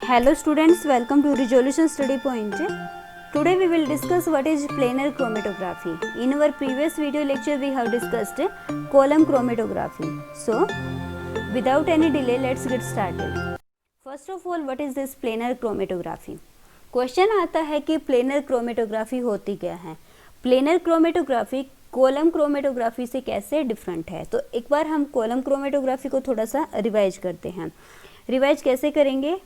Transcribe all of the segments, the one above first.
Hello students, welcome to Resolution Study Point. Today we will discuss what is planar chromatography. In our previous video lecture we have discussed column chromatography. So without any delay let's get started. First of all, what is this planar chromatography? Question आता है कि planar chromatography होती क्या है। Planar chromatography column chromatography से कैसे different है। तो एक बार हम कॉलम क्रोमेटोग्राफी को थोड़ा सा रिवाइज करते हैं। रिवाइज कैसे करेंगे,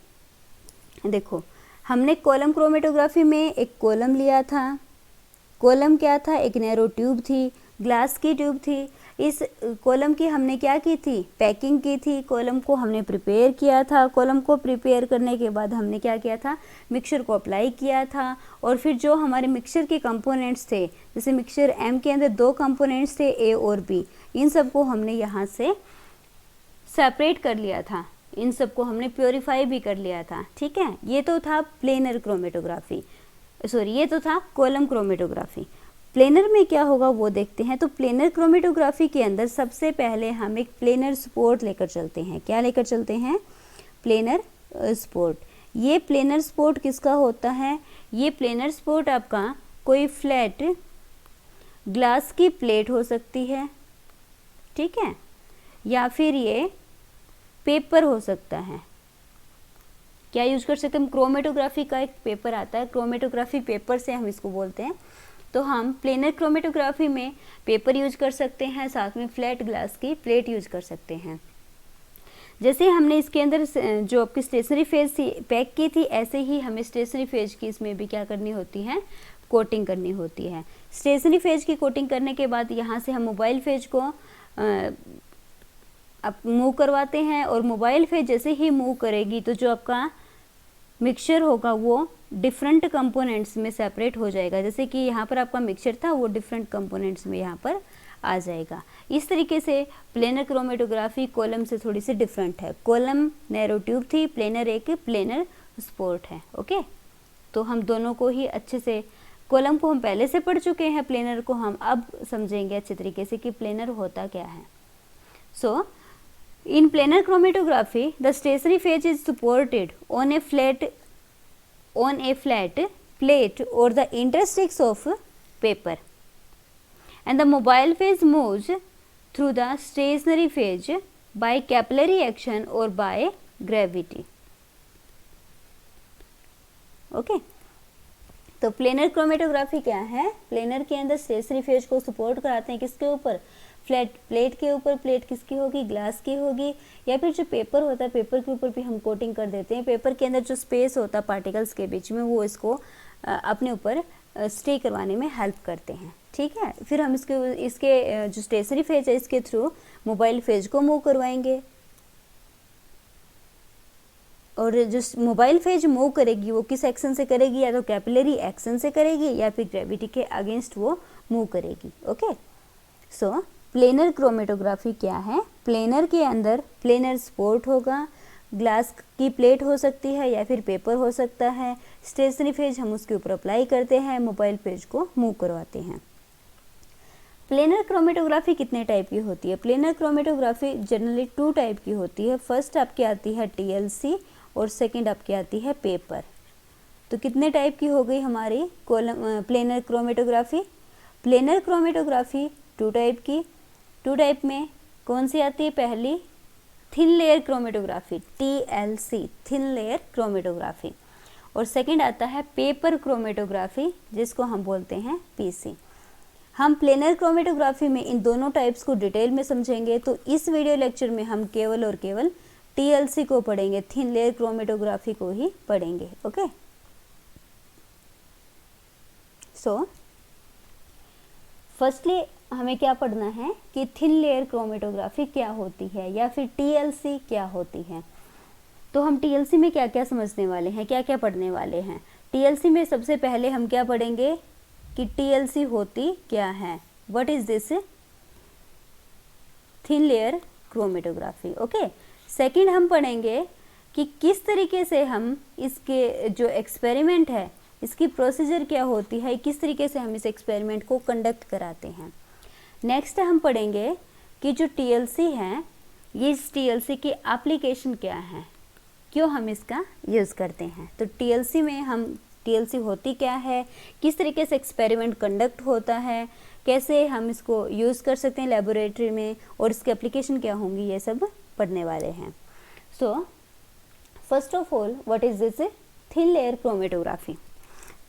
देखो हमने कॉलम क्रोमेटोग्राफी में एक कॉलम लिया था। कॉलम क्या था, एक नैरो ट्यूब थी, ग्लास की ट्यूब थी। इस कॉलम की हमने क्या की थी, पैकिंग की थी। कॉलम को हमने प्रिपेयर किया था। कॉलम को प्रिपेयर करने के बाद हमने क्या किया था, मिक्सचर को अप्लाई किया था। और फिर जो हमारे मिक्सचर के कंपोनेंट्स थे, जैसे मिक्सचर एम के अंदर दो कंपोनेंट्स थे ए और बी, इन सबको हमने यहाँ से सेपरेट कर लिया था। इन सबको हमने प्योरीफाई भी कर लिया था। ठीक है, ये तो था प्लेनर क्रोमेटोग्राफी, सॉरी ये तो था कॉलम क्रोमेटोग्राफी। प्लेनर में क्या होगा वो देखते हैं। तो प्लेनर क्रोमेटोग्राफी के अंदर सबसे पहले हम एक प्लेनर स्पॉट लेकर चलते हैं। क्या लेकर चलते हैं, प्लेनर स्पॉट। ये प्लेनर स्पॉट किसका होता है, ये प्लेनर स्पॉट आपका कोई फ्लैट ग्लास की प्लेट हो सकती है, ठीक है, या फिर ये पेपर हो सकता है। क्या यूज कर सकते हैं, क्रोमेटोग्राफी का एक पेपर आता है, क्रोमेटोग्राफी पेपर से हम इसको बोलते हैं। तो हम प्लेनर क्रोमेटोग्राफी में पेपर यूज कर सकते हैं, साथ में फ्लैट ग्लास की प्लेट यूज कर सकते हैं। जैसे हमने इसके अंदर जो आपकी स्टेशनरी फेज पैक की थी, ऐसे ही हमें स्टेशनरी फेज की इसमें भी क्या करनी होती है, कोटिंग करनी होती है। स्टेशनरी फेज की कोटिंग करने के बाद यहाँ से हम मोबाइल फेज को अब मूव करवाते हैं। और मोबाइल फेज जैसे ही मूव करेगी तो जो आपका मिक्सचर होगा वो डिफरेंट कंपोनेंट्स में सेपरेट हो जाएगा। जैसे कि यहाँ पर आपका मिक्सचर था, वो डिफरेंट कंपोनेंट्स में यहाँ पर आ जाएगा। इस तरीके से प्लेनर क्रोमेटोग्राफी कॉलम से थोड़ी सी डिफरेंट है। कॉलम नैरो ट्यूब थी, प्लेनर एक प्लेनर स्पॉट है। ओके, तो हम दोनों को ही अच्छे से, कॉलम को हम पहले से पढ़ चुके हैं, प्लेनर को हम अब समझेंगे अच्छे तरीके से कि प्लेनर होता क्या है। सो in planar chromatography the stationary phase is supported on a flat plate or the intersticks of paper, and the mobile phase moves through the stationary phase by capillary action or by gravity. Okay, तो planar chromatography क्या है, planar के अंदर stationary phase को support कराते हैं किसके ऊपर, फ्लैट प्लेट के ऊपर। प्लेट किसकी होगी, ग्लास की होगी, या फिर जो पेपर होता है पेपर के ऊपर भी हम कोटिंग कर देते हैं। पेपर के अंदर जो स्पेस होता है पार्टिकल्स के बीच में, वो इसको अपने ऊपर स्टे करवाने में हेल्प करते हैं। ठीक है, फिर हम इसके जो स्टेशनरी फेज है इसके थ्रू मोबाइल फेज को मूव करवाएंगे। और जो मोबाइल फेज मूव करेगी वो किस एक्शन से करेगी, या तो कैपिलरी एक्शन से करेगी या फिर ग्रेविटी के अगेंस्ट वो मूव करेगी। ओके, सो प्लेनर क्रोमेटोग्राफी क्या है, प्लेनर के अंदर प्लेनर स्पॉट होगा, ग्लास की प्लेट हो सकती है या फिर पेपर हो सकता है। स्टेशनरी फेज हम उसके ऊपर अप्लाई करते हैं, मोबाइल फेज को मूव करवाते हैं। प्लेनर क्रोमेटोग्राफी कितने टाइप की होती है, प्लेनर क्रोमेटोग्राफी जनरली 2 टाइप की होती है। फर्स्ट आपकी आती है TLC और सेकेंड आपकी आती है पेपर। तो कितने टाइप की हो गई हमारी planar chromatography. Planar chromatography 2 type की। 2 टाइप में कौन सी आती है, पहली thin layer chromatography TLC, thin layer chromatography, और सेकेंड आता है पेपर क्रोमेटोग्राफी जिसको हम बोलते हैं PC। हम प्लेनर क्रोमेटोग्राफी में इन दोनों टाइप्स को डिटेल में समझेंगे। तो इस वीडियो लेक्चर में हम केवल और केवल TLC को पढ़ेंगे, थिन लेयर क्रोमेटोग्राफी को ही पढ़ेंगे। ओके, सो फर्स्टली हमें क्या पढ़ना है कि थिन लेयर क्रोमेटोग्राफी क्या होती है या फिर TLC क्या होती है। तो हम TLC में क्या क्या समझने वाले हैं, क्या क्या पढ़ने वाले हैं। TLC में सबसे पहले हम क्या पढ़ेंगे कि TLC होती क्या है, what is this thin layer chromatography. Okay, second हम पढ़ेंगे कि किस तरीके से हम इसके जो एक्सपेरिमेंट है इसकी प्रोसीजर क्या होती है, किस तरीके से हम इस एक्सपेरिमेंट को कंडक्ट कराते हैं। नेक्स्ट हम पढ़ेंगे कि जो TLC है, ये इस TLC की एप्लीकेशन क्या है, क्यों हम इसका यूज़ करते हैं। तो टीएलसी में हम टीएलसी होती क्या है, किस तरीके से एक्सपेरिमेंट कंडक्ट होता है, कैसे हम इसको यूज़ कर सकते हैं लेबोरेटरी में और इसकी एप्लीकेशन क्या होंगी, ये सब पढ़ने वाले हैं। So first of all what is this thin layer chromatography.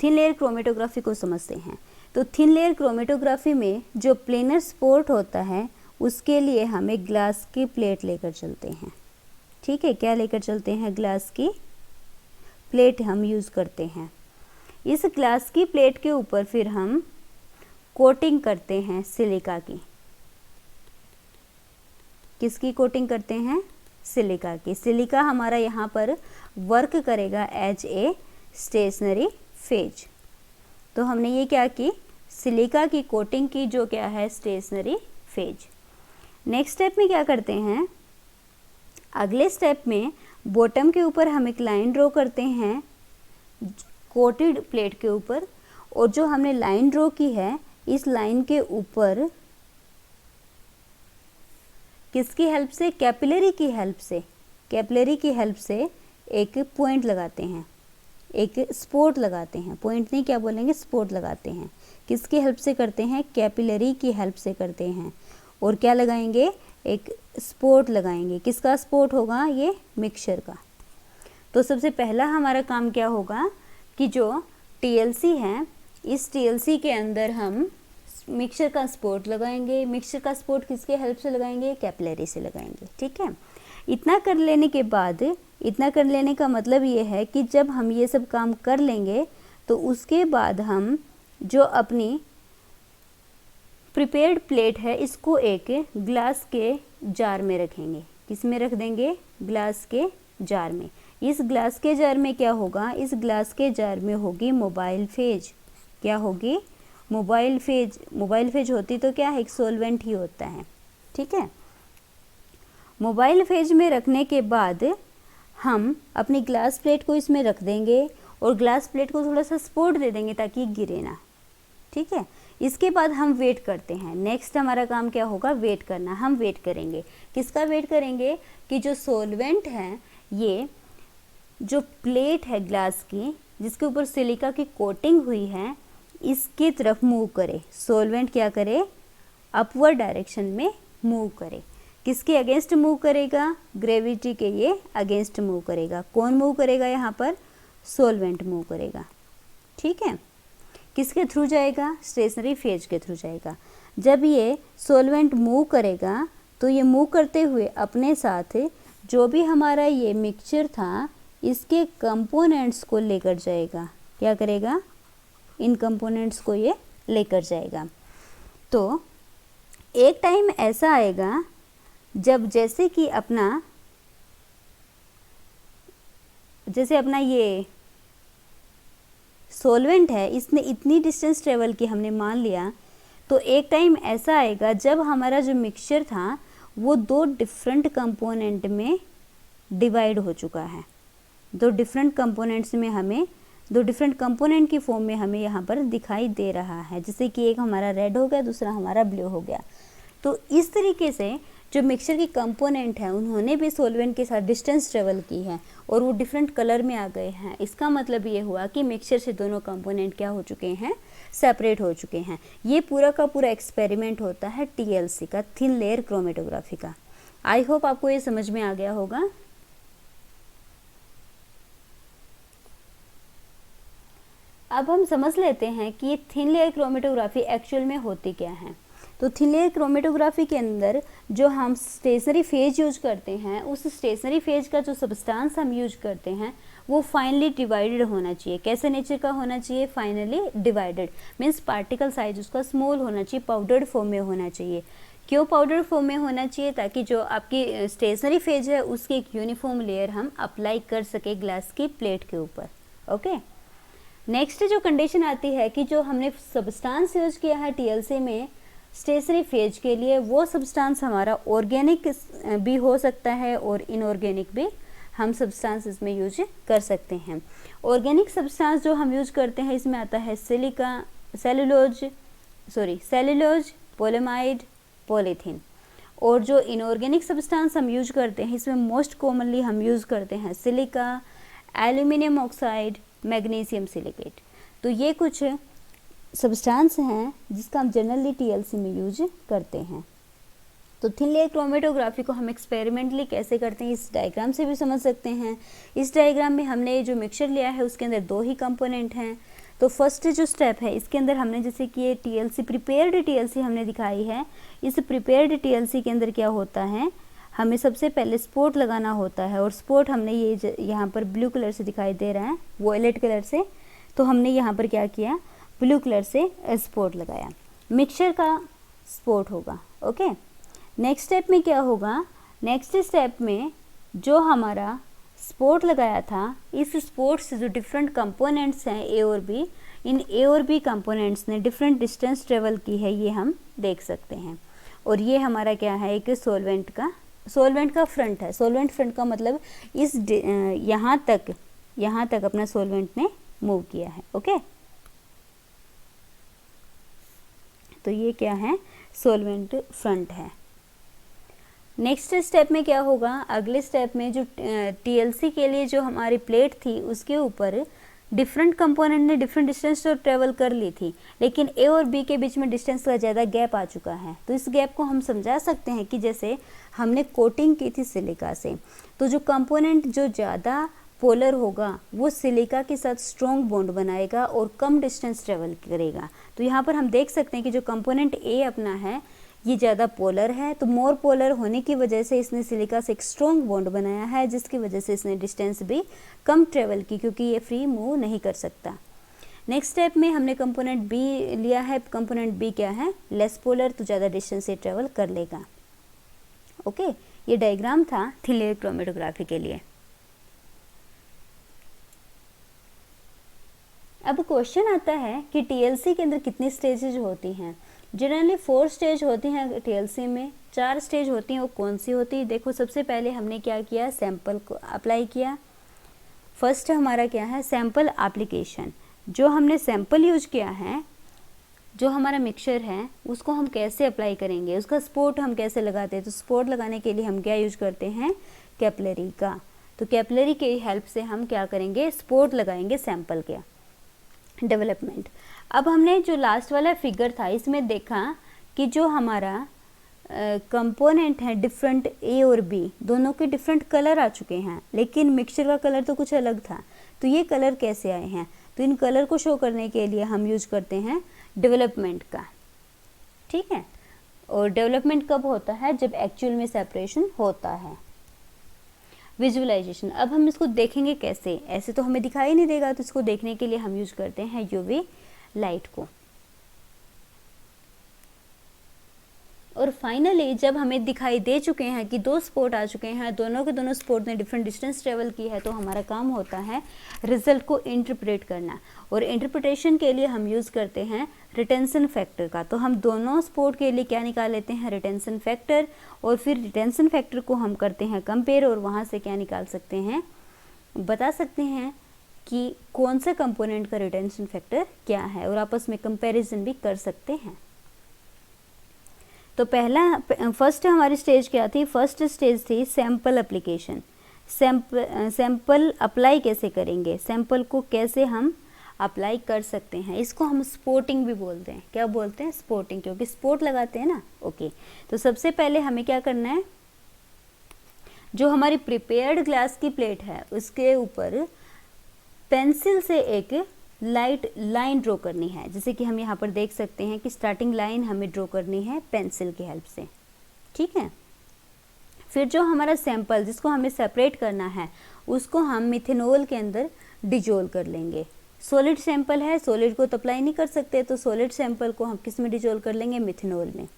Thin layer chromatography को समझते हैं। तो थिन लेयर क्रोमेटोग्राफी में जो प्लेनर स्पॉट होता है उसके लिए हमें ग्लास की प्लेट लेकर चलते हैं। ठीक है, क्या लेकर चलते हैं, ग्लास की प्लेट हम यूज़ करते हैं। इस ग्लास की प्लेट के ऊपर फिर हम कोटिंग करते हैं सिलिका की। किसकी कोटिंग करते हैं, सिलिका की। सिलिका हमारा यहाँ पर वर्क करेगा एज ए स्टेशनरी फेज। तो हमने ये क्या की, सिलिका की कोटिंग की, जो क्या है स्टेशनरी फेज। नेक्स्ट स्टेप में क्या करते हैं, अगले स्टेप में बॉटम के ऊपर हम एक लाइन ड्रॉ करते हैं कोटेड प्लेट के ऊपर, और जो हमने लाइन ड्रॉ की है इस लाइन के ऊपर किसकी हेल्प से, कैपिलरी की हेल्प से, कैपिलरी की हेल्प से एक पॉइंट लगाते हैं, एक स्पॉट लगाते हैं। पॉइंट नहीं, क्या बोलेंगे, स्पॉट लगाते हैं। किसकी हेल्प से करते हैं, कैपिलरी की हेल्प से करते हैं। और क्या लगाएंगे, एक स्पॉट लगाएंगे। किसका स्पॉट होगा, ये मिक्सचर का। तो सबसे पहला हमारा काम क्या होगा कि जो टीएलसी है इस टीएलसी के अंदर हम मिक्सचर का स्पॉट लगाएंगे। मिक्सचर का स्पॉट किसके हेल्प से लगाएंगे, कैपिलरी से लगाएंगे। ठीक है, इतना कर लेने के बाद, इतना कर लेने का मतलब ये है कि जब हम ये सब काम कर लेंगे तो उसके बाद हम जो अपनी प्रिपेयर्ड प्लेट है इसको एक ग्लास के जार में रखेंगे। किस में रख देंगे, ग्लास के जार में। इस ग्लास के जार में क्या होगा, इस ग्लास के जार में होगी मोबाइल फेज। क्या होगी, मोबाइल फेज। मोबाइल फेज होती तो क्या है, एक सॉल्वेंट ही होता है। ठीक है, मोबाइल फेज में रखने के बाद हम अपनी ग्लास प्लेट को इसमें रख देंगे और ग्लास प्लेट को थोड़ा सा सपोर्ट दे देंगे ताकि गिरे ना। ठीक है, इसके बाद हम वेट करते हैं। नेक्स्ट हमारा काम क्या होगा, वेट करना। हम वेट करेंगे, किसका वेट करेंगे कि जो सॉल्वेंट है, ये जो प्लेट है ग्लास की जिसके ऊपर सिलिका की कोटिंग हुई है, इसकी तरफ मूव करे। सॉल्वेंट क्या करे, अपवर्ड डायरेक्शन में मूव करे। किसके अगेंस्ट मूव करेगा, ग्रेविटी के ये अगेंस्ट मूव करेगा। कौन मूव करेगा, यहाँ पर सॉल्वेंट मूव करेगा। ठीक है, किसके थ्रू जाएगा, स्टेशनरी फेज के थ्रू जाएगा। जब ये सॉल्वेंट मूव करेगा तो ये मूव करते हुए अपने साथ जो भी हमारा ये मिक्सचर था इसके कंपोनेंट्स को लेकर जाएगा। क्या करेगा, इन कंपोनेंट्स को ये लेकर जाएगा। तो एक टाइम ऐसा आएगा जब जैसे कि अपना ये सॉल्वेंट है, इसने इतनी डिस्टेंस ट्रेवल की, हमने मान लिया। तो एक टाइम ऐसा आएगा जब हमारा जो मिक्सचर था वो दो डिफरेंट कंपोनेंट में डिवाइड हो चुका है। दो डिफरेंट कंपोनेंट्स में हमें, दो डिफरेंट कंपोनेंट की फॉर्म में हमें यहाँ पर दिखाई दे रहा है। जैसे कि एक हमारा रेड हो गया, दूसरा हमारा ब्लू हो गया। तो इस तरीके से जो मिक्सचर की कंपोनेंट है उन्होंने भी सॉल्वेंट के साथ डिस्टेंस ट्रेवल की है और वो डिफरेंट कलर में आ गए हैं। इसका मतलब ये हुआ कि मिक्सचर से दोनों कंपोनेंट क्या हो चुके हैं, सेपरेट हो चुके हैं। ये पूरा का पूरा एक्सपेरिमेंट होता है टीएलसी का, थिन लेयर क्रोमेटोग्राफी का। आई होप आपको ये समझ में आ गया होगा। अब हम समझ लेते हैं कि ये थिन लेयर क्रोमेटोग्राफी एक्चुअल में होती क्या है। तो थिन लेयर क्रोमेटोग्राफी के अंदर जो हम स्टेशनरी फेज यूज करते हैं, उस स्टेशनरी फेज का जो सब्सटेंस हम यूज करते हैं वो फाइनली डिवाइडेड होना चाहिए। कैसे नेचर का होना चाहिए, finally divided means particle size उसका स्मॉल होना चाहिए, पाउडर्ड फॉर्म में होना चाहिए। क्यों पाउडर्ड फॉर्म में होना चाहिए, ताकि जो आपकी स्टेशनरी फेज है उसकी एक यूनिफॉर्म लेयर हम अप्लाई कर सके ग्लास की प्लेट के ऊपर। ओके, नेक्स्ट जो कंडीशन आती है कि जो हमने सब्सटेंस यूज किया है टीएलसी में स्टेशनरी फेज के लिए, वो सब्सटेंस हमारा ऑर्गेनिक भी हो सकता है और इनऑर्गेनिक भी हम सब्सटेंस इसमें यूज कर सकते हैं। ऑर्गेनिक सब्सटेंस जो हम यूज करते हैं इसमें आता है सेलुलोज, पॉलीमाइड, पॉलीथीन। और जो इनऑर्गेनिक सब्सटेंस हम यूज करते हैं इसमें मोस्ट कॉमनली हम यूज़ करते हैं silica, aluminium oxide, magnesium silicate. तो ये कुछ सब्सटेंस हैं जिसका हम जनरली टीएलसी में यूज करते हैं। तो थिन लेयर क्रोमेटोग्राफी को हम एक्सपेरिमेंटली कैसे करते हैं इस डायग्राम से भी समझ सकते हैं। इस डायग्राम में हमने जो मिक्सचर लिया है उसके अंदर 2 ही कंपोनेंट हैं। तो फर्स्ट जो स्टेप है इसके अंदर हमने जैसे कि ये टीएलसी प्रिपेयर्ड टीएलसी हमने दिखाई है। इस प्रिपेयर्ड टीएलसी के अंदर क्या होता है, हमें सबसे पहले स्पॉट लगाना होता है और स्पॉट हमने ये यहाँ पर ब्लू कलर से दिखाई दे रहा है, वॉयलेट कलर से। तो हमने यहाँ पर क्या किया, ब्लू कलर से स्पॉट लगाया, मिक्सचर का स्पॉट होगा। ओके, नेक्स्ट स्टेप में क्या होगा, नेक्स्ट स्टेप में जो हमारा स्पॉट लगाया था, इस स्पॉट से जो डिफरेंट कंपोनेंट्स हैं ए और बी, इन ए और बी कंपोनेंट्स ने डिफरेंट डिस्टेंस ट्रेवल की है, ये हम देख सकते हैं। और ये हमारा क्या है, एक सॉल्वेंट का फ्रंट है। सॉल्वेंट फ्रंट का मतलब इस यहाँ तक अपना सॉल्वेंट ने मूव किया है। ओके, तो ये क्या है, सॉल्वेंट फ्रंट है। नेक्स्ट स्टेप में क्या होगा, अगले स्टेप में जो टीएलसी के लिए जो हमारी प्लेट थी उसके ऊपर डिफरेंट कंपोनेंट ने डिफरेंट डिस्टेंस तो ट्रेवल कर ली थी, लेकिन ए और बी के बीच में डिस्टेंस का ज़्यादा गैप आ चुका है। तो इस गैप को हम समझा सकते हैं कि जैसे हमने कोटिंग की थी सिलिका से, तो जो कंपोनेंट जो ज़्यादा पोलर होगा वो सिलिका के साथ स्ट्रॉन्ग बॉन्ड बनाएगा और कम डिस्टेंस ट्रेवल करेगा। तो यहाँ पर हम देख सकते हैं कि जो कंपोनेंट ए अपना है ये ज़्यादा पोलर है, तो मोर पोलर होने की वजह से इसने सिलिका से एक स्ट्रॉन्ग बॉन्ड बनाया है, जिसकी वजह से इसने डिस्टेंस भी कम ट्रेवल की, क्योंकि ये फ्री मूव नहीं कर सकता। नेक्स्ट स्टेप में हमने कंपोनेंट बी लिया है। कंपोनेंट बी क्या है, लेस पोलर, तो ज़्यादा डिस्टेंस से ट्रेवल कर लेगा। ओके, ये डायग्राम था थिन लेयर क्रोमेटोग्राफी के लिए। अब क्वेश्चन आता है कि टीएलसी के अंदर कितनी स्टेजेज होती हैं। जनरली 4 स्टेज होती हैं टीएलसी में, 4 स्टेज होती हैं। वो कौन सी होती है, देखो सबसे पहले हमने क्या किया, सैंपल को अप्लाई किया। फर्स्ट हमारा क्या है, सैंपल एप्लीकेशन। जो हमने सैंपल यूज किया है, जो हमारा मिक्सचर है उसको हम कैसे अप्लाई करेंगे, उसका स्पॉट हम कैसे लगाते हैं। तो स्पॉट लगाने के लिए हम क्या यूज करते हैं, कैपिलरी का। तो कैपिलरी की हेल्प से हम क्या करेंगे, स्पॉट लगाएंगे सैंपल के। डेवलपमेंट, अब हमने जो लास्ट वाला फिगर था इसमें देखा कि जो हमारा कंपोनेंट है डिफरेंट ए और बी दोनों के डिफरेंट कलर आ चुके हैं, लेकिन मिक्सचर का कलर तो कुछ अलग था। तो ये कलर कैसे आए हैं, तो इन कलर को शो करने के लिए हम यूज करते हैं डेवलपमेंट का। ठीक है, और डेवलपमेंट कब होता है, जब एक्चुअल में सेपरेशन होता है। विजुअलाइजेशन, अब हम इसको देखेंगे कैसे, ऐसे तो हमें दिखाई नहीं देगा, तो इसको देखने के लिए हम यूज करते हैं यूवी लाइट को। और फाइनली जब हमें दिखाई दे चुके हैं कि 2 स्पॉट आ चुके हैं, दोनों के दोनों स्पॉट ने डिफरेंट डिस्टेंस ट्रेवल की है, तो हमारा काम होता है रिजल्ट को इंटरप्रेट करना। और इंटरप्रिटेशन के लिए हम यूज़ करते हैं रिटेंशन फैक्टर का। तो हम दोनों स्पॉट के लिए क्या निकाल लेते हैं, रिटेंशन फैक्टर, और फिर रिटेंशन फैक्टर को हम करते हैं कंपेयर, और वहाँ से क्या निकाल सकते हैं, बता सकते हैं कि कौन सा कंपोनेंट का रिटेंशन फैक्टर क्या है, और आपस में कंपैरिजन भी कर सकते हैं। तो फर्स्ट हमारी स्टेज क्या थी, फर्स्ट स्टेज थी सैंपल एप्लीकेशन। सैंपल अप्लाई कैसे करेंगे, सैंपल को कैसे हम अप्लाई कर सकते हैं, इसको हम स्पॉटिंग भी बोलते हैं। क्या बोलते हैं, स्पॉटिंग, क्योंकि स्पॉट लगाते हैं ना। ओके, तो सबसे पहले हमें क्या करना है, जो हमारी प्रिपेयर्ड ग्लास की प्लेट है उसके ऊपर पेंसिल से एक लाइट लाइन ड्रॉ करनी है। जैसे कि हम यहाँ पर देख सकते हैं कि स्टार्टिंग लाइन हमें ड्रॉ करनी है पेंसिल की हेल्प से। ठीक है, फिर जो हमारा सैंपल जिसको हमें सेपरेट करना है उसको हम मिथेनॉल के अंदर डिजोल्व कर लेंगे। सॉलिड सैंपल है, सॉलिड को तो अप्लाई नहीं कर सकते, तो सॉलिड सैंपल को हम किस में डिजोल्व कर लेंगे, मिथेनॉल में।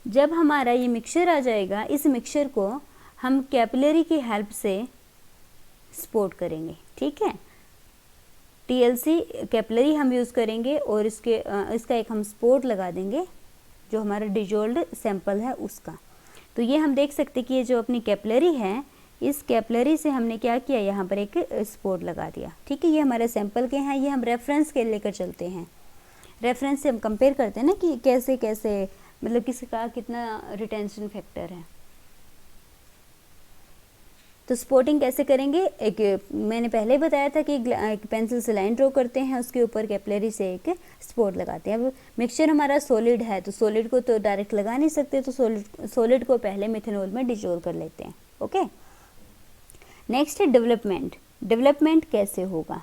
जब हमारा ये मिक्सचर आ जाएगा, इस मिक्सचर को हम कैपिलरी की हेल्प से स्पॉट करेंगे। ठीक है, टीएलसी कैपिलरी हम यूज़ करेंगे, और इसका एक हम स्पॉट लगा देंगे जो हमारा डिजोल्व्ड सैंपल है उसका। तो ये हम देख सकते कि ये जो अपनी कैपिलरी है, इस कैपिलरी से हमने क्या किया, यहाँ पर एक स्पॉट लगा दिया। ठीक है, ये हमारे सैंपल के हैं, ये हम रेफरेंस के लेकर चलते हैं। रेफरेंस से हम कंपेयर करते हैं ना कि कैसे कैसे मतलब किसका कितना रिटेंशन फैक्टर है। तो स्पॉटिंग कैसे करेंगे, एक मैंने पहले ही बताया था कि एक पेंसिल से लाइन ड्रॉ करते हैं, उसके ऊपर कैपिलरी से एक स्पॉट लगाते हैं। अब मिक्सचर हमारा सॉलिड है तो सॉलिड को तो डायरेक्ट लगा नहीं सकते, तो सॉलिड को पहले मेथनॉल में डिसॉल्व कर लेते हैं। ओके, नेक्स्ट है डेवलपमेंट। डेवलपमेंट कैसे होगा,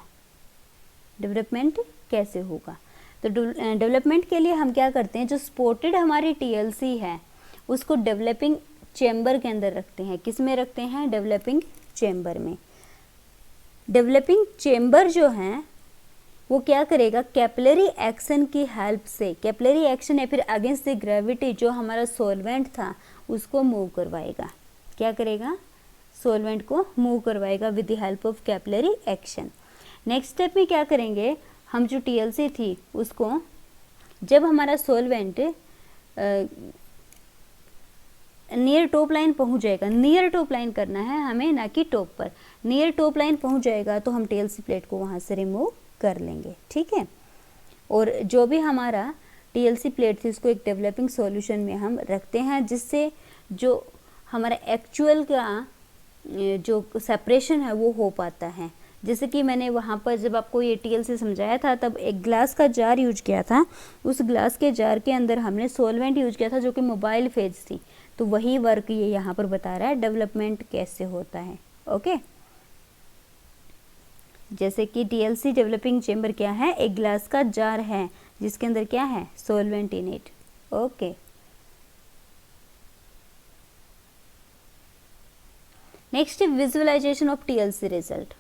डेवलपमेंट कैसे होगा, तो डेवलपमेंट के लिए हम क्या करते हैं, जो स्पॉटेड हमारी टीएलसी है उसको डेवलपिंग चेम्बर के अंदर रखते हैं। किस में रखते हैं, डेवलपिंग चेम्बर में। डेवलपिंग चेम्बर जो है वो क्या करेगा, कैपिलरी एक्शन की हेल्प से, कैपिलरी एक्शन या फिर अगेंस्ट द ग्रेविटी जो हमारा सॉल्वेंट था उसको मूव करवाएगा। क्या करेगा, सॉल्वेंट को मूव करवाएगा with the help of capillary action. Next step में क्या करेंगे, हम जो टीएलसी थी उसको जब हमारा सॉल्वेंट नियर टॉप लाइन पहुंच जाएगा, नियर टॉप लाइन करना है हमें ना कि टॉप पर, नियर टॉप लाइन पहुंच जाएगा तो हम टीएलसी प्लेट को वहां से रिमूव कर लेंगे। ठीक है, और जो भी हमारा टीएलसी प्लेट थी उसको एक डेवलपिंग सॉल्यूशन में हम रखते हैं, जिससे जो हमारा एक्चुअल का जो सेपरेशन है वो हो पाता है। जैसे कि मैंने वहाँ पर जब आपको ये टीएलसी समझाया था तब एक ग्लास का जार यूज किया था, उस ग्लास के जार के अंदर हमने सॉल्वेंट यूज किया था जो कि मोबाइल फेज थी, तो वही वर्क ये यहाँ पर बता रहा है डेवलपमेंट कैसे होता है। ओके, जैसे कि टीएलसी डेवलपिंग चेम्बर क्या है, एक ग्लास का जार है जिसके अंदर क्या है, solvent in it. Okay, next visualization of TLC result.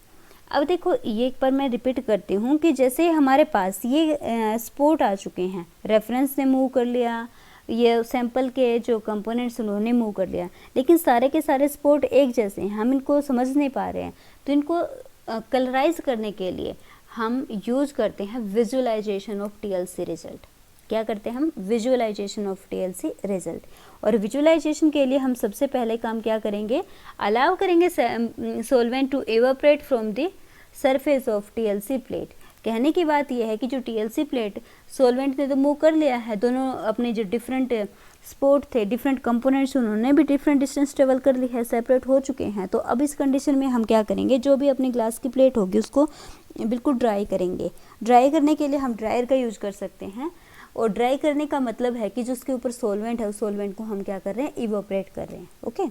अब देखो ये एक बार मैं रिपीट करती हूँ कि जैसे हमारे पास ये स्पॉट आ चुके हैं, रेफरेंस ने मूव कर लिया, ये सैंपल के जो कंपोनेंट्स उन्होंने मूव कर लिया, लेकिन सारे के सारे स्पॉट एक जैसे हैं, हम इनको समझ नहीं पा रहे हैं, तो इनको कलराइज करने के लिए हम यूज करते हैं विजुअलाइजेशन ऑफ टीएलसी रिजल्ट। क्या करते हैं हम, विजुअलाइजेशन ऑफ टीएलसी रिजल्ट। और विजुअलाइजेशन के लिए हम सबसे पहले काम क्या करेंगे, अलाउ करेंगे solvent to evaporate from the surface of TLC plate. कहने की बात यह है कि जो टीएलसी प्लेट सॉल्वेंट ने तो मूव कर लिया है, दोनों अपने जो डिफरेंट स्पॉट थे, डिफरेंट कंपोनेंट्स उन्होंने भी डिफरेंट डिस्टेंस ट्रेवल कर ली है, सेपरेट हो चुके हैं। तो अब इस कंडीशन में हम क्या करेंगे, जो भी अपनी ग्लास की प्लेट होगी उसको बिल्कुल ड्राई करेंगे। ड्राई करने के लिए हम ड्रायर का यूज कर सकते हैं, और ड्राई करने का मतलब है कि जो उसके ऊपर सॉल्वेंट है उस सॉल्वेंट को हम क्या कर रहे हैं, इवोपरेट कर रहे हैं। ओके,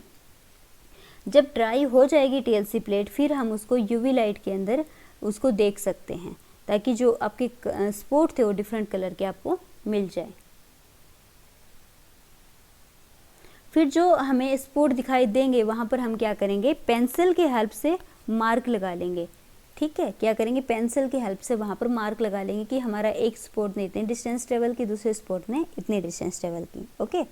जब ड्राई हो जाएगी टीएलसी प्लेट फिर हम उसको यूवी लाइट के अंदर उसको देख सकते हैं, ताकि जो आपके स्पॉट थे वो डिफरेंट कलर के आपको मिल जाए। फिर जो हमें स्पॉट दिखाई देंगे वहां पर हम क्या करेंगे, पेंसिल की हेल्प से मार्क लगा लेंगे। ठीक है, क्या करेंगे, पेंसिल की हेल्प से वहां पर मार्क लगा लेंगे कि हमारा एक स्पॉट ने इतनी डिस्टेंस ट्रेवल की, दूसरे स्पॉट ने इतनी डिस्टेंस ट्रेवल की। ओके,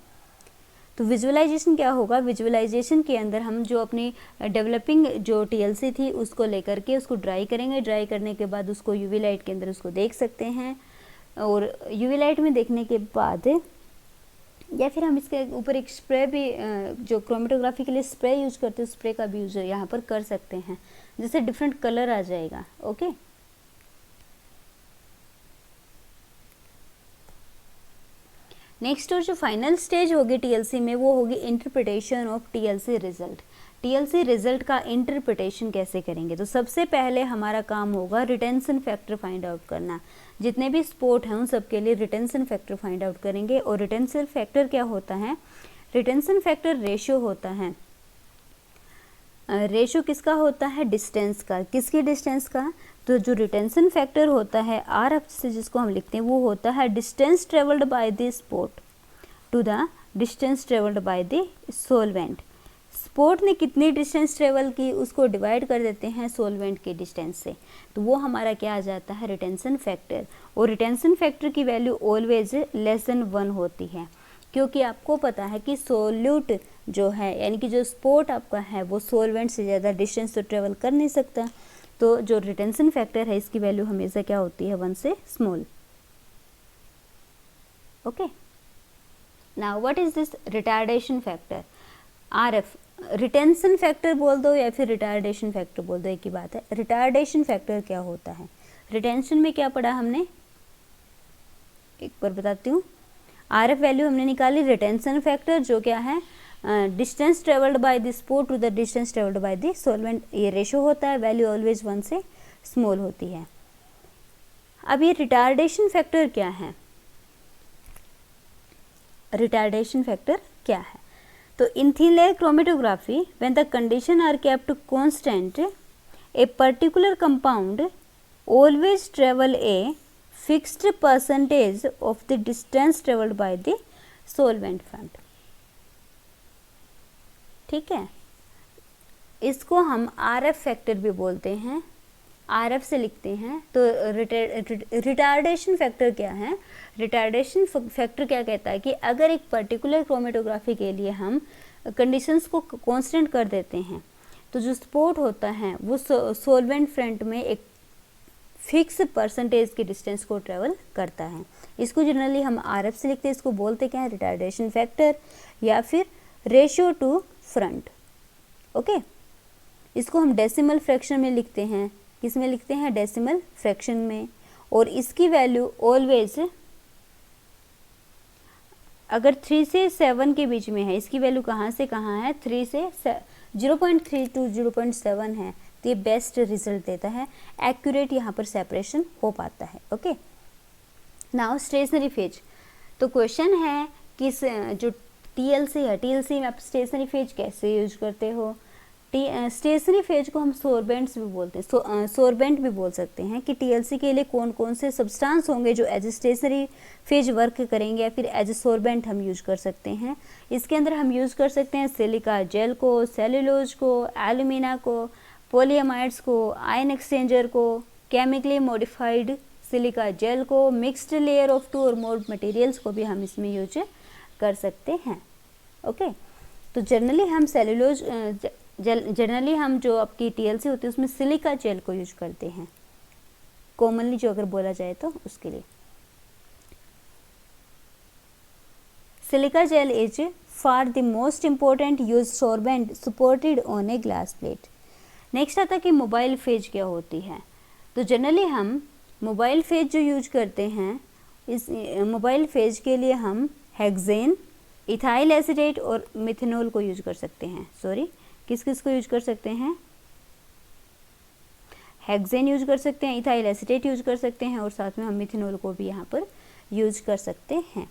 तो विजुअलाइजेशन क्या होगा, विजुअलाइजेशन के अंदर हम जो अपनी डेवलपिंग जो टीएलसी थी उसको लेकर के उसको ड्राई करेंगे। ड्राई करने के बाद उसको यूवी लाइट के अंदर उसको देख सकते हैं, और यूवी लाइट में देखने के बाद या फिर हम इसके ऊपर एक स्प्रे भी जो क्रोमेटोग्राफी के लिए स्प्रे यूज करते हैं, स्प्रे का भी यूज यहाँ पर कर सकते हैं, जिससे डिफरेंट कलर आ जाएगा। ओके, नेक्स्ट और जो फाइनल स्टेज होगी टीएलसी में वो होगी interpretation of TLC result. TLC result का इंटरप्रिटेशन कैसे करेंगे, तो सबसे पहले हमारा काम होगा रिटेंशन फैक्टर फाइंड आउट करना। जितने भी स्पॉट हैं उन सब के लिए रिटेंशन फैक्टर फाइंड आउट करेंगे। और रिटेंशन फैक्टर क्या होता है, रिटेंशन फैक्टर रेशियो होता है। रेशियो किसका होता है, डिस्टेंस का। किसकी डिस्टेंस का, तो जो रिटेंशन फैक्टर होता है आर एफ से जिसको हम लिखते हैं वो होता है distance travelled by the spot to the distance travelled by the solvent. Spot ने कितनी डिस्टेंस ट्रेवल की उसको डिवाइड कर देते हैं सॉल्वेंट के डिस्टेंस से, तो वो हमारा क्या आ जाता है, रिटेंशन फैक्टर। और रिटेंशन फैक्टर की वैल्यू ऑलवेज लेस देन 1 होती है, क्योंकि आपको पता है कि सोल्यूट जो है यानी कि जो स्पॉट आपका है वो सॉल्वेंट से ज़्यादा डिस्टेंस तो ट्रेवल कर नहीं सकता, तो जो रिटेंशन फैक्टर है इसकी वैल्यू हमेशा क्या होती है, 1 से small. Okay, now what is this retardation factor, RF. Retention factor बोल दो या फिर रिटार्डेशन फैक्टर बोल दो, एक ही बात है। रिटार्डेशन फैक्टर क्या होता है, रिटेंशन में क्या पढ़ा हमने, एक बार बताती हूँ। RF वैल्यू हमने निकाली, रिटेंशन फैक्टर जो क्या है distance travelled by the spot to the distance travelled by the solvent, ये रेशो होता है, वैल्यू ऑलवेज 1 से स्मॉल होती है। अब ये रिटार्डेशन फैक्टर क्या है, रिटार्डेशन फैक्टर क्या है? तो in thin layer chromatography when the condition are kept constant a particular compound always travel a fixed percentage of the distance travelled by the solvent front. ठीक है, इसको हम RF फैक्टर भी बोलते हैं, RF से लिखते हैं। तो रिटार्डेशन फैक्टर क्या है? रिटार्डेशन फैक्टर क्या कहता है कि अगर एक पर्टिकुलर क्रोमेटोग्राफी के लिए हम कंडीशंस को कांस्टेंट कर देते हैं तो जो स्पॉट होता है वो सॉल्वेंट फ्रंट में एक फिक्स परसेंटेज के डिस्टेंस को ट्रेवल करता है। इसको जनरली हम RF से लिखते हैं, इसको बोलते क्या है? रिटार्डेशन फैक्टर या फिर रेशियो टू फ्रंट। ओके, इसको हम डेसिमल फ्रैक्शन में लिखते हैं। किस में लिखते हैं? डेसिमल फ्रैक्शन में। और इसकी वैल्यू ऑलवेज अगर 3 से 7 के बीच में है, इसकी वैल्यू कहाँ से कहाँ है? 3 से 0.3 टू 0.7 है, तो ये बेस्ट रिजल्ट देता है, एक्यूरेट यहाँ पर सेपरेशन हो पाता है। Okay, now stationary phase. तो क्वेश्चन है कि जो TLC है, TLC में आप स्टेशनरी फेज कैसे यूज करते हो? स्टेशनरी फेज को हम सोर्बेंट्स भी बोलते हैं, सोर्बेंट भी बोल सकते हैं कि TLC के लिए कौन कौन से सब्सटेंस होंगे जो as a stationary phase work करेंगे या फिर एज ए सोर्बेंट हम यूज कर सकते हैं। इसके अंदर हम यूज कर सकते हैं सिलिका जेल को, सेल्यूलोज को, एल्यूमिना को, पॉलीएमाइड्स को, आयन एक्सचेंजर को, केमिकली मॉडिफाइड सिलिका जेल को, मिक्स्ड लेयर ऑफ 2 और मोर मटेरियल्स को भी हम इसमें यूज कर सकते हैं। ओके, तो जनरली हम सेल्यूलोज जनरली हम जो आपकी TLC होती है उसमें सिलिका जेल को यूज करते हैं, कॉमनली जो अगर बोला जाए तो उसके लिए। Silica gel is for the most important use sorbent supported on a glass plate. Next आता है कि मोबाइल फेज क्या होती है। तो जनरली हम मोबाइल फेज जो यूज करते हैं, इस मोबाइल फेज के लिए हम हेक्सेन, इथाइल एसीटेट और मिथेनॉल को यूज कर सकते हैं। सॉरी, किस किस को यूज कर सकते हैं? हेक्सेन यूज कर सकते हैं, इथाइल एसीटेट यूज कर सकते हैं और साथ में हम मिथेनॉल को भी यहाँ पर यूज कर सकते हैं।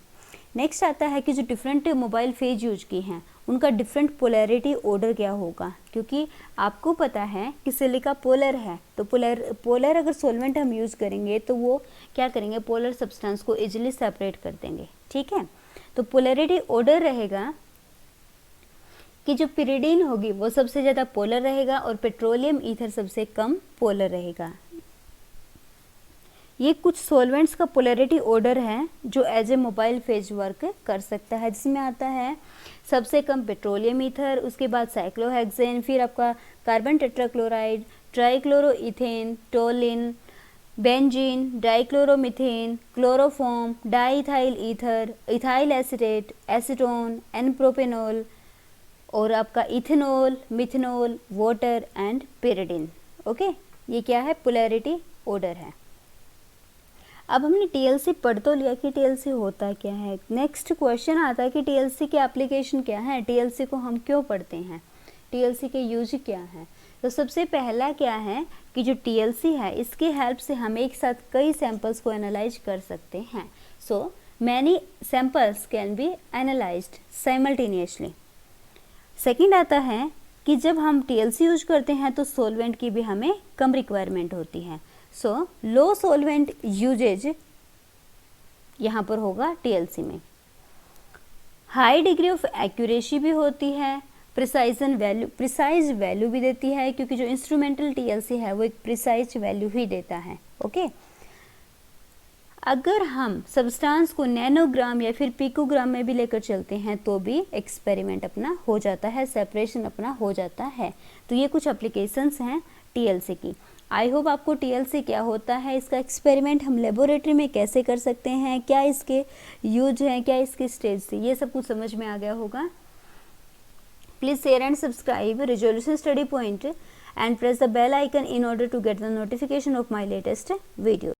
नेक्स्ट आता है कि जो डिफरेंट मोबाइल फेज यूज की हैं उनका डिफरेंट पोलैरिटी ऑर्डर क्या होगा, क्योंकि आपको पता है कि सिलिका पोलर है, तो पोलर अगर सॉल्वेंट हम यूज करेंगे तो वो क्या करेंगे? पोलर सब्सटेंस को इजीली सेपरेट कर देंगे। ठीक है, तो पोलैरिटी ऑर्डर रहेगा कि जो पिरिडीन होगी वो सबसे ज़्यादा पोलर रहेगा और पेट्रोलियम ईथर सबसे कम पोलर रहेगा। ये कुछ सॉल्वेंट्स का पोलैरिटी ऑर्डर है जो as a mobile phase work कर सकता है, जिसमें आता है सबसे कम पेट्रोलियम ईथर, उसके बाद साइक्लोहेक्सेन, फिर आपका carbon tetrachloride, trichloroethane, toluene, benzene, dichloromethane, chloroform, diethyl ether, ethyl acetate, acetone, n propanol और आपका ethanol, methanol, water and pyridine. Okay, ये क्या है? पोलैरिटी ऑर्डर है। अब हमने TLC पढ़ तो लिया कि TLC होता क्या है। नेक्स्ट क्वेश्चन आता है कि TLC के एप्लीकेशन क्या है, TLC को हम क्यों पढ़ते हैं, TLC के यूज क्या है। तो सबसे पहला क्या है कि जो TLC है इसकी हेल्प से हम एक साथ कई सैंपल्स को एनालाइज कर सकते हैं। So many samples can be analysed simultaneously. Second आता है कि जब हम TLC यूज करते हैं तो सॉल्वेंट की भी हमें कम रिक्वायरमेंट होती है। सो लो सॉल्वेंट यूजेज यहाँ पर होगा TLC में। हाई डिग्री ऑफ एक्यूरेसी भी होती है, प्रिसाइज वैल्यू भी देती है, क्योंकि जो इंस्ट्रूमेंटल TLC है वो एक प्रिसाइज वैल्यू ही देता है। ओके, अगर हम सब्सटेंस को नैनोग्राम या फिर पिकोग्राम में भी लेकर चलते हैं तो भी एक्सपेरिमेंट अपना हो जाता है, सेपरेशन अपना हो जाता है। तो ये कुछ एप्लीकेशंस हैं TLC की। आई होप आपको TLC क्या होता है, इसका एक्सपेरिमेंट हम लेबोरेटरी में कैसे कर सकते हैं, क्या इसके यूज हैं, क्या इसके स्टेज से, ये सब कुछ समझ में आ गया होगा। Please share and subscribe resolution study point and press the bell icon in order to get the notification of my latest video.